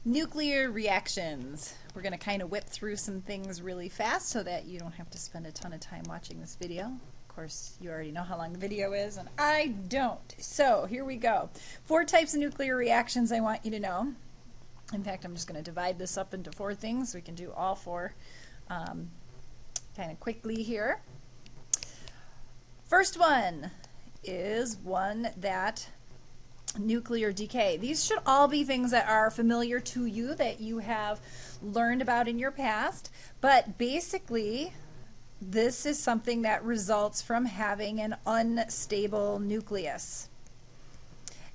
Nuclear reactions. We're going to kind of whip through some things really fast so that you don't have to spend a ton of time watching this video. Of course, you already know how long the video is, and I don't. So here we go. 4 types of nuclear reactions I want you to know. In fact, I'm just going to divide this up into 4 things. We can do all 4 kind of quickly here. First one is one that nuclear decay. These should all be things that are familiar to you, that you have learned about in your past, but basically this is something that results from having an unstable nucleus.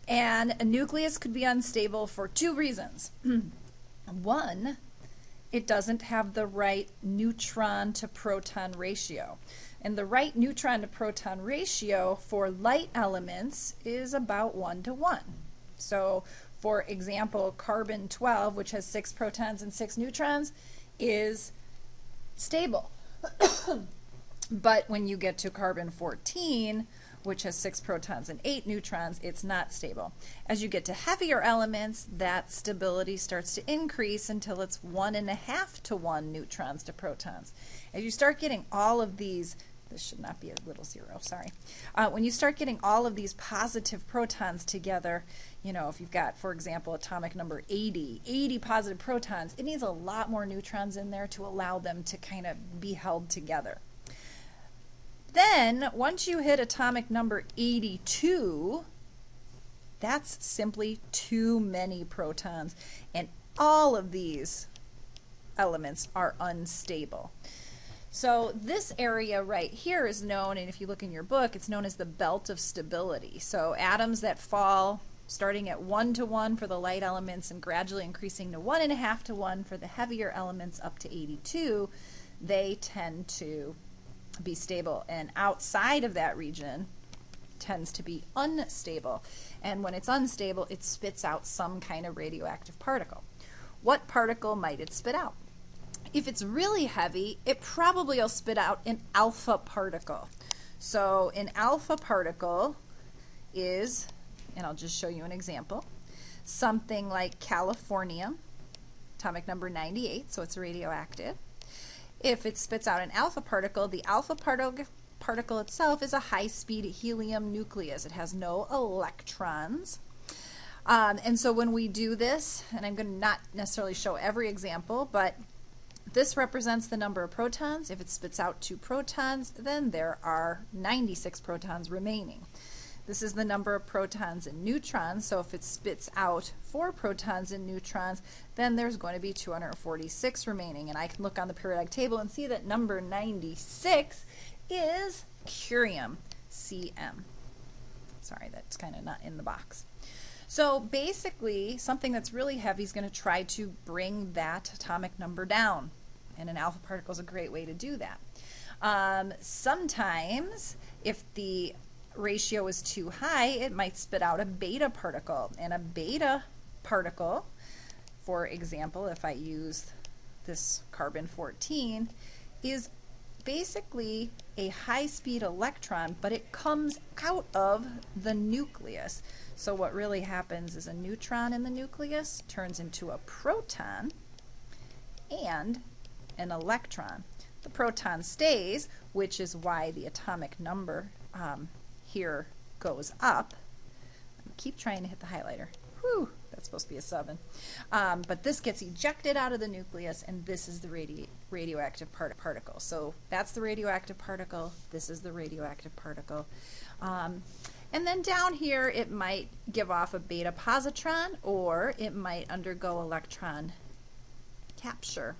And a nucleus could be unstable for 2 reasons. One, it doesn't have the right neutron to proton ratio. And the right neutron to proton ratio for light elements is about 1 to 1. So, for example, carbon 12, which has 6 protons and 6 neutrons, is stable. But when you get to carbon 14, which has 6 protons and 8 neutrons, it's not stable. As you get to heavier elements, that stability starts to increase until it's 1.5 to 1 neutrons to protons. As you start getting all of these, this should not be a little 0, sorry. When you start getting all of these positive protons together, you know, if you've got, for example, atomic number 80 positive protons, it needs a lot more neutrons in there to allow them to kind of be held together. Then, once you hit atomic number 82, that's simply too many protons, and all of these elements are unstable. So this area right here is known, and if you look in your book, it's known as the belt of stability. So atoms that fall starting at 1 to 1 for the light elements and gradually increasing to 1.5 to 1 for the heavier elements up to 82, they tend to be stable, and outside of that region tends to be unstable. And when it's unstable, it spits out some kind of radioactive particle. What particle might it spit out? If it's really heavy, it probably will spit out an alpha particle. So an alpha particle is, and I'll just show you an example, something like californium, atomic number 98, so it's radioactive. If it spits out an alpha particle, the alpha particle itself is a high-speed helium nucleus. It has no electrons. And so when we do this, and I'm going to not necessarily show every example, but this represents the number of protons. If it spits out 2 protons, then there are 96 protons remaining. This is the number of protons and neutrons, so if it spits out 4 protons and neutrons, then there's going to be 246 remaining. And I can look on the periodic table and see that number 96 is curium, CM. Sorry, that's kind of not in the box. So basically, something that's really heavy is going to try to bring that atomic number down, and an alpha particle is a great way to do that. Sometimes, if the ratio is too high, it might spit out a beta particle, and a beta particle, for example, if I use this carbon 14, is basically a high-speed electron, but it comes out of the nucleus. So what really happens is a neutron in the nucleus turns into a proton and an electron. The proton stays, which is why the atomic number here goes up. Keep trying to hit the highlighter. Whew, that's supposed to be a 7. But this gets ejected out of the nucleus, and this is the radioactive particle. So that's the radioactive particle. This is the radioactive particle. And then down here, it might give off a beta positron, or it might undergo electron capture.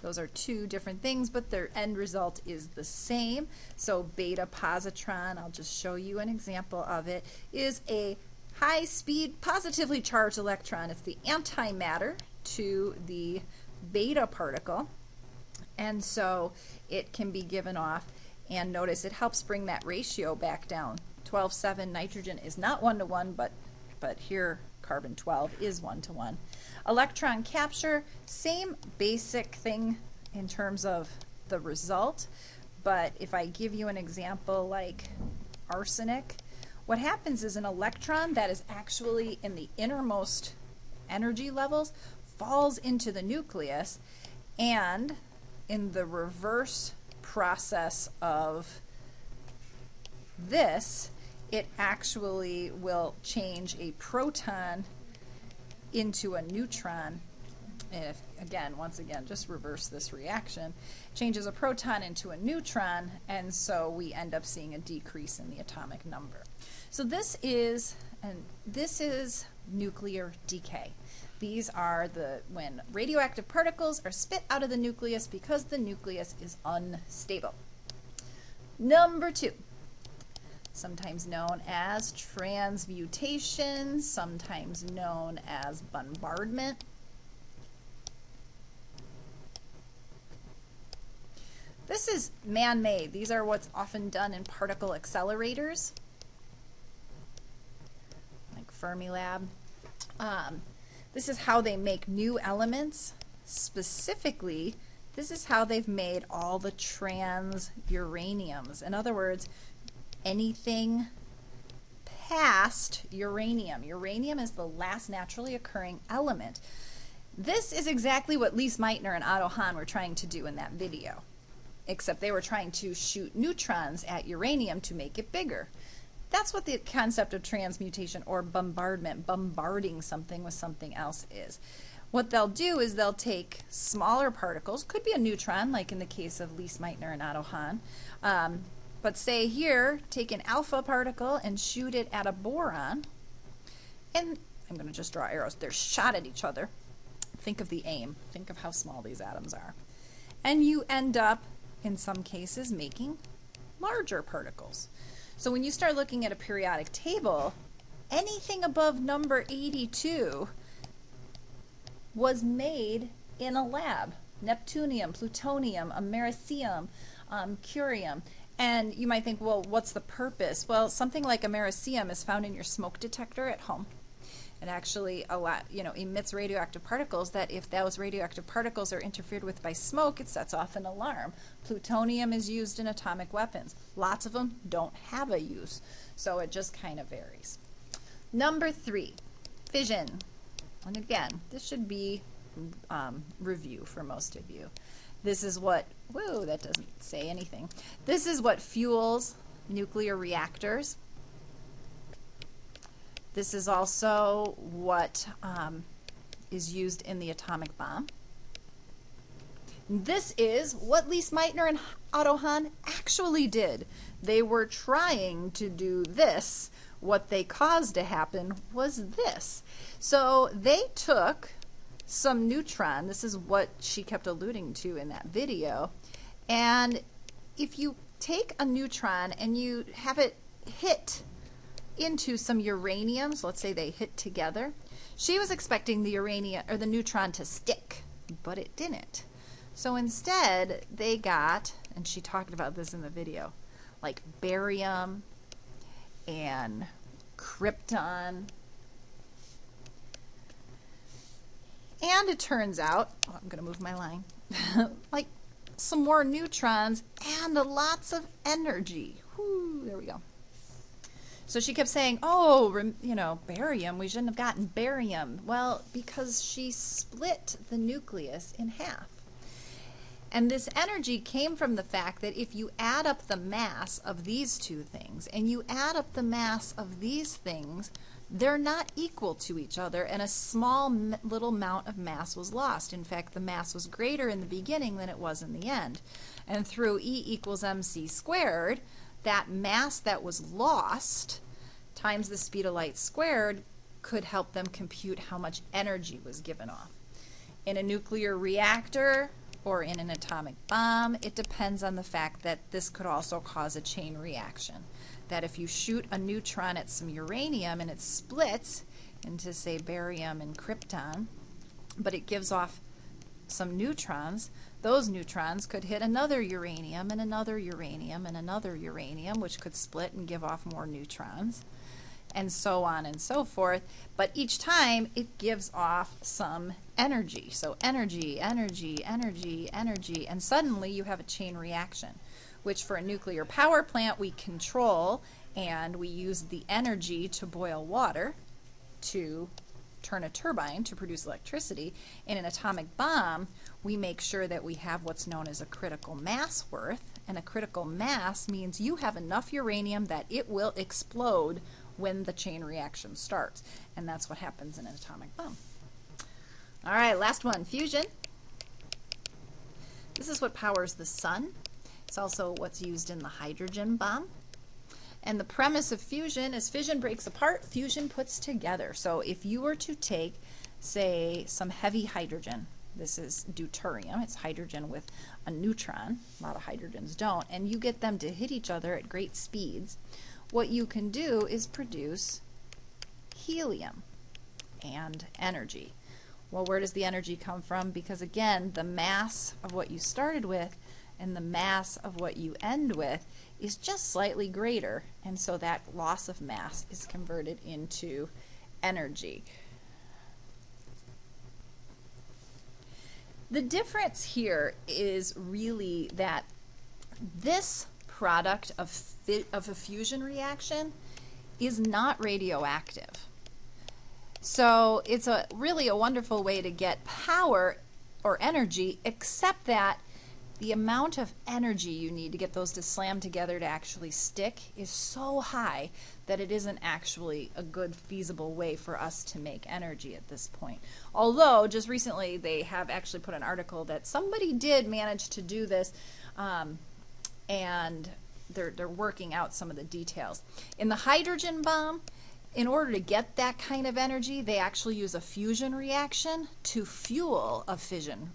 Those are 2 different things, but their end result is the same. So beta positron, I'll just show you an example of it, is a high-speed positively charged electron. It's the antimatter to the beta particle, and so it can be given off, and notice it helps bring that ratio back down. 12,7 nitrogen is not 1 to 1, but here carbon 12 is 1 to 1. Electron capture, same basic thing in terms of the result, but if I give you an example like arsenic, what happens is an electron that is actually in the innermost energy levels, falls into the nucleus, and in the reverse process of this, it actually will change a proton into a neutron. If, again, once again, just reverse this reaction, changes a proton into a neutron, and so we end up seeing a decrease in the atomic number. So this is nuclear decay. These are when radioactive particles are spit out of the nucleus because the nucleus is unstable. Number 2, sometimes known as transmutation, sometimes known as bombardment. This is man-made. These are what's often done in particle accelerators, like Fermilab. This is how they make new elements. Specifically, this is how they've made all the trans-uraniums. In other words, anything past uranium. Uranium is the last naturally occurring element. This is exactly what Lise Meitner and Otto Hahn were trying to do in that video, except they were trying to shoot neutrons at uranium to make it bigger. That's what the concept of transmutation or bombardment, bombarding something with something else, is. What they'll do is they'll take smaller particles, could be a neutron, like in the case of Lise Meitner and Otto Hahn, but say here, take an alpha particle and shoot it at a boron, and I'm going to just draw arrows. They're shot at each other. Think of the aim. Think of how small these atoms are. And you end up, in some cases, making larger particles. So when you start looking at a periodic table, anything above number 82 was made in a lab. Neptunium, plutonium, americium, curium. And you might think, well, what's the purpose? Well, something like americium is found in your smoke detector at home. It actually emits radioactive particles that if those radioactive particles are interfered with by smoke, it sets off an alarm. Plutonium is used in atomic weapons. Lots of them don't have a use, so it just kind of varies. Number 3, fission. And again, this should be review for most of you. This is what, whoa, that doesn't say anything. This is what fuels nuclear reactors. This is also what is used in the atomic bomb. This is what Lise Meitner and Otto Hahn actually did. They were trying to do this. What they caused to happen was this. So they took some neutron, this is what she kept alluding to in that video, and if you take a neutron and you have it hit into some uraniums, let's say they hit together, she was expecting the uranium or the neutron to stick, but it didn't. So instead they got, and she talked about this in the video, like barium and krypton. And it turns out, oh, I'm going to move my line, like some more neutrons and lots of energy. Whew, there we go. So she kept saying, oh, barium, we shouldn't have gotten barium. Well, because she split the nucleus in half. And this energy came from the fact that if you add up the mass of these two things and you add up the mass of these things, they're not equal to each other, and a small little amount of mass was lost. In fact, the mass was greater in the beginning than it was in the end. And through E equals mc squared, that mass that was lost times the speed of light squared could help them compute how much energy was given off. In a nuclear reactor or in an atomic bomb, it depends on the fact that this could also cause a chain reaction. That if you shoot a neutron at some uranium and it splits into, say, barium and krypton, but it gives off some neutrons, those neutrons could hit another uranium and another uranium and another uranium, which could split and give off more neutrons, and so on and so forth. But each time it gives off some energy. So energy, energy, energy, energy, and suddenly you have a chain reaction, which for a nuclear power plant we control, and we use the energy to boil water to turn a turbine to produce electricity. In an atomic bomb, we make sure that we have what's known as a critical mass worth, and a critical mass means you have enough uranium that it will explode when the chain reaction starts, and that's what happens in an atomic bomb. All right, last one, fusion. This is what powers the sun. It's also what's used in the hydrogen bomb. And the premise of fusion is fission breaks apart, fusion puts together. So if you were to take, say, some heavy hydrogen, this is deuterium, it's hydrogen with a neutron, a lot of hydrogens don't, and you get them to hit each other at great speeds, what you can do is produce helium and energy. Well, where does the energy come from? Because again, the mass of what you started with and the mass of what you end with is just slightly greater, and so that loss of mass is converted into energy. The difference here is really that this product of a fusion reaction is not radioactive. So it's really a wonderful way to get power or energy, except that the amount of energy you need to get those to slam together to actually stick is so high that it isn't actually a good feasible way for us to make energy at this point. Although just recently they have actually put an article that somebody did manage to do this, and they're working out some of the details. In the hydrogen bomb, in order to get that kind of energy, they actually use a fusion reaction to fuel a fission.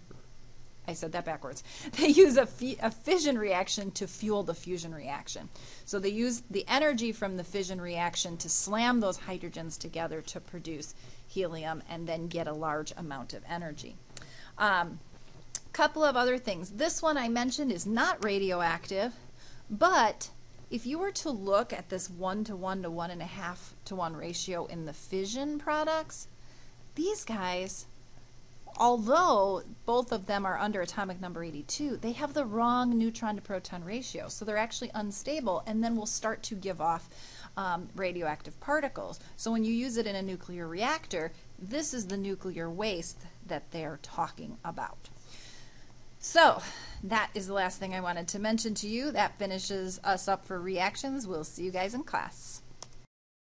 I said that backwards. They use a fission reaction to fuel the fusion reaction. So they use the energy from the fission reaction to slam those hydrogens together to produce helium and then get a large amount of energy. Couple of other things. This one I mentioned is not radioactive, but if you were to look at this 1 to 1 to 1.5 to 1 ratio in the fission products, these guys, although both of them are under atomic number 82, they have the wrong neutron to proton ratio. So they're actually unstable and then will start to give off radioactive particles. So when you use it in a nuclear reactor, this is the nuclear waste that they're talking about. So that is the last thing I wanted to mention to you. That finishes us up for reactions. We'll see you guys in class.